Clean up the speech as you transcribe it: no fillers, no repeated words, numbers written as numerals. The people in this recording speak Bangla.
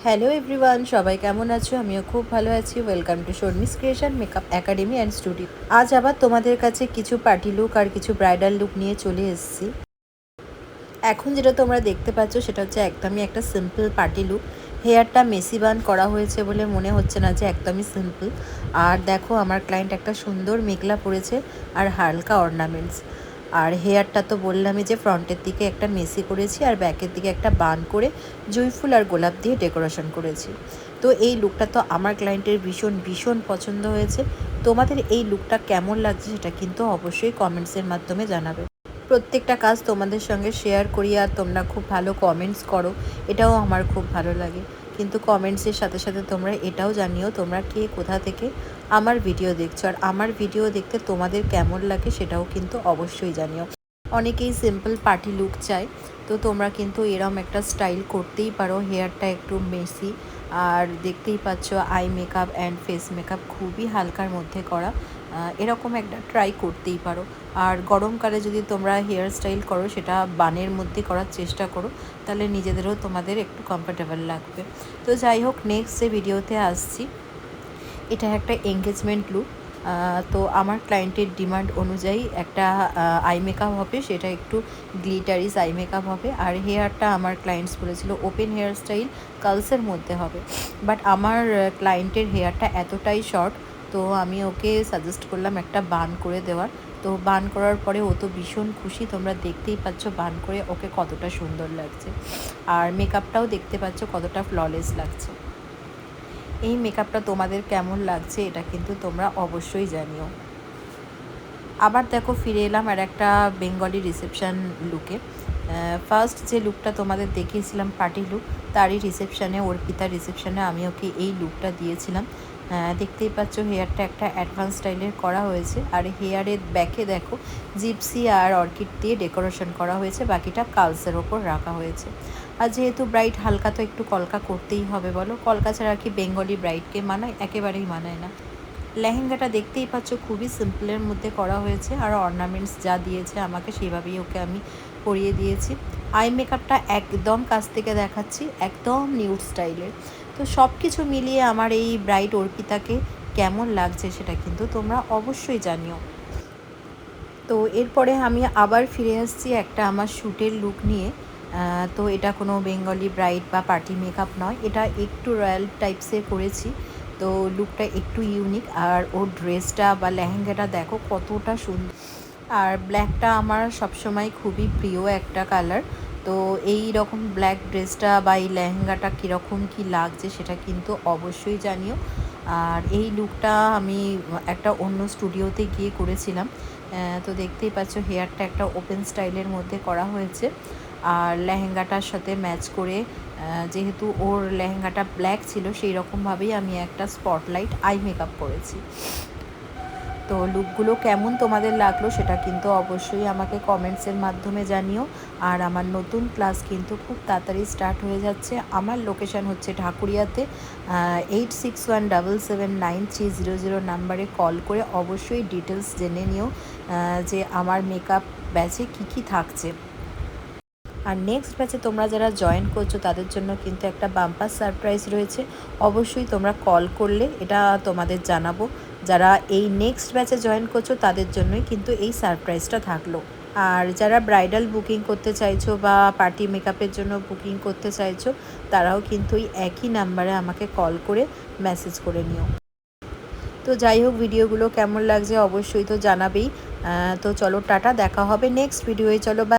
হ্যালো এভরিওয়ান, সবাই কেমন আছো? আমিও খুব ভালো আছি। Welcome to Sharmi's creation makeup academy and studio. আজ আবার তোমাদের কাছে কিছু পার্টি লুক আর কিছু ব্রাইডাল লুক নিয়ে চলে এসেছি। এখন যেটা তোমরা দেখতে পাচ্ছ সেটা হচ্ছে একদমই একটা সিম্পল পার্টি লুক। হেয়ারটা মেসি বান করা হয়েছে বলে মনে হচ্ছে না যে একদমই সিম্পল। আর দেখো আমার ক্লায়েন্ট একটা সুন্দর মেখলা পরেছে আর হালকা অর্নামেন্টস। আর হেয়ারটা তো বললামই যে ফ্রন্টের দিকে একটা মেসি করেছি আর ব্যাকের দিকে একটা বান করে জুঁইফুল আর গোলাপ দিয়ে ডেকোরেশন করেছি। তো এই লুকটা তো আমার ক্লায়েন্টের ভীষণ ভীষণ পছন্দ হয়েছে। তোমাদের এই লুকটা কেমন লাগছে সেটা কিন্তু অবশ্যই কমেন্টসের মাধ্যমে জানাবে। প্রত্যেকটা কাজ তোমাদের সঙ্গে শেয়ার করি আর তোমরা খুব ভালো কমেন্টস করো, এটাও আমার খুব ভালো লাগে। কিন্তু কমেন্টসের সাথে সাথে তোমরা এটাও জানিও তোমরা কে কোথা থেকে আমার ভিডিও দেখছো, আর আমার ভিডিও দেখতে তোমাদের কেমন লাগে সেটাও কিন্তু অবশ্যই জানিও। অনেকেই সিম্পল পার্টি লুক চায়, তো তোমরা কিন্তু এরম একটা স্টাইল করতেই পারো। হেয়ারটা একটু মেসি আর দেখতেই পাচ্ছ eye makeup and face makeup খুবই হালকার মধ্যে করা। এরকম একটা ট্রাই করতেই পারো। আর গরমকালে যদি তোমরা হেয়ার স্টাইল করো সেটা বানের মধ্যে করার চেষ্টা করো, তাহলে নিজেদেরও তোমাদের একটু কমফোর্টেবল লাগবে। তো যাই হোক, নেক্সট যে ভিডিওতে আসছি, এটা একটা এঙ্গেজমেন্ট লুক। তো আমার ক্লায়েন্টের ডিমান্ড অনুযায়ী একটা আই মেকআপ হবে, সেটা একটু গ্লিটারিস আই মেকআপ হবে। আর হেয়ারটা আমার ক্লায়েন্টস বলেছিল ওপেন হেয়ার স্টাইল কার্লসের মধ্যে হবে, বাট আমার ক্লায়েন্টের হেয়ারটা এতটাই শর্ট, তো আমি ওকে সাজেস্ট করলাম একটা বান করে দেওয়ার। তো বান করার পরে ও তো ভীষণ খুশি, তোমরা দেখতেই পাচ্ছ বান করে ওকে কতটা সুন্দর লাগছে। আর মেকআপটাও দেখতে পাচ্ছ কতটা ফ্ললেস লাগছে। এই মেকআপটা তোমাদের কেমন লাগছে এটা কিন্তু তোমরা অবশ্যই জানিও। আবার দেখো ফিরে এলাম আর একটা বেঙ্গলি রিসেপশান লুকে। ফার্স্ট যে লুকটা তোমাদের দেখিয়েছিলাম পার্টি লুক, তারই রিসেপশানে, অর্পিতার রিসেপশানে আমি ওকে এই লুকটা দিয়েছিলাম। দেখতেই পাচ্ছ হেয়ারটা একটা অ্যাডভান্স স্টাইলের করা হয়েছে। আর হেয়ারের ব্যাকে দেখো জিপসি আর অর্কিড দিয়ে ডেকোরেশন করা হয়েছে, বাকিটা কার্লসের ওপর রাখা হয়েছে। আর যেহেতু ব্রাইড হালকা, তো একটু কলকা করতেই হবে বলো, কলকা ছাড়া কি বেঙ্গলি ব্রাইডকে মানায়? একেবারেই মানায় না। লেহেঙ্গাটা দেখতেই পাচ্ছ খুবই সিম্পলের মধ্যে করা হয়েছে, আর অর্নামেন্টস যা দিয়েছে আমাকে সেভাবেই ওকে আমি পরিয়ে দিয়েছি। আই মেকআপটা একদম কাছ থেকে দেখাচ্ছি, একদম নিউড স্টাইলের। তো সব কিছু মিলিয়ে আমার এই ব্রাইড অর্পিতাকে কেমন লাগছে সেটা কিন্তু তোমরা অবশ্যই জানিও। তো এরপরে আমি আবার ফিরে আসছি একটা আমার শ্যুটের লুক নিয়ে। তো এটা কোনো বেঙ্গলি ব্রাইড বা পার্টি মেকআপ নয়, এটা একটু রয়্যাল টাইপসের করেছি। তো লুকটা একটু ইউনিক, আর ওর ড্রেসটা বা লেহেঙ্গাটা দেখো কতটা সুন্দর। আর ব্ল্যাকটা আমার সবসময় খুবই প্রিয় একটা কালার। তো এই রকম ব্ল্যাক ড্রেসটা বা এই লেহেঙ্গাটা কীরকম কী লাগছে সেটা কিন্তু অবশ্যই জানিও। আর এই লুকটা আমি একটা অন্য স্টুডিওতে গিয়ে করেছিলাম। তো দেখতেই পাচ্ছ হেয়ারটা একটা ওপেন স্টাইলের মধ্যে করা হয়েছে। আর লেহেঙ্গাটার সাথে ম্যাচ করে, যেহেতু ওর লেহেঙ্গাটা ব্ল্যাক ছিল, সেই রকমভাবেই আমি একটা স্পটলাইট আই মেকআপ করেছি। তো লুকগুলো কেমন তোমাদের লাগলো সেটা কিন্তু অবশ্যই আমাকে কমেন্টসের মাধ্যমে জানিও। আর আমার নতুন ক্লাস কিন্তু খুব তাড়াতাড়ি স্টার্ট হয়ে যাচ্ছে। আমার লোকেশান হচ্ছে ঢাকুরিয়াতে। 8617793000 নাম্বারে কল করে অবশ্যই ডিটেলস জেনে নিও যে আমার মেকআপ ব্যাচে কী কী থাকছে। আর নেক্সট ব্যাচে তোমরা যারা জয়েন করছো তাদের জন্য কিন্তু একটা বাম্পার সারপ্রাইজ রয়েছে। অবশ্যই তোমরা কল করলে এটা তোমাদের জানাবো। যারা এই নেক্সট ব্যাচে জয়েন করছো তাদের জন্যই কিন্তু এই সারপ্রাইজটা থাকলো। আর যারা ব্রাইডাল বুকিং করতে চাইছো বা পার্টি মেকআপের জন্য বুকিং করতে চাইছো, তারাও কিন্তু এই একই নাম্বারে আমাকে কল করে মেসেজ করে নিও। তো যাই হোক, ভিডিওগুলো কেমন লাগছে অবশ্যই তো জানাবেই। তো চলো টাটা, দেখা হবে নেক্সট ভিডিওয়ে। চলো বাই।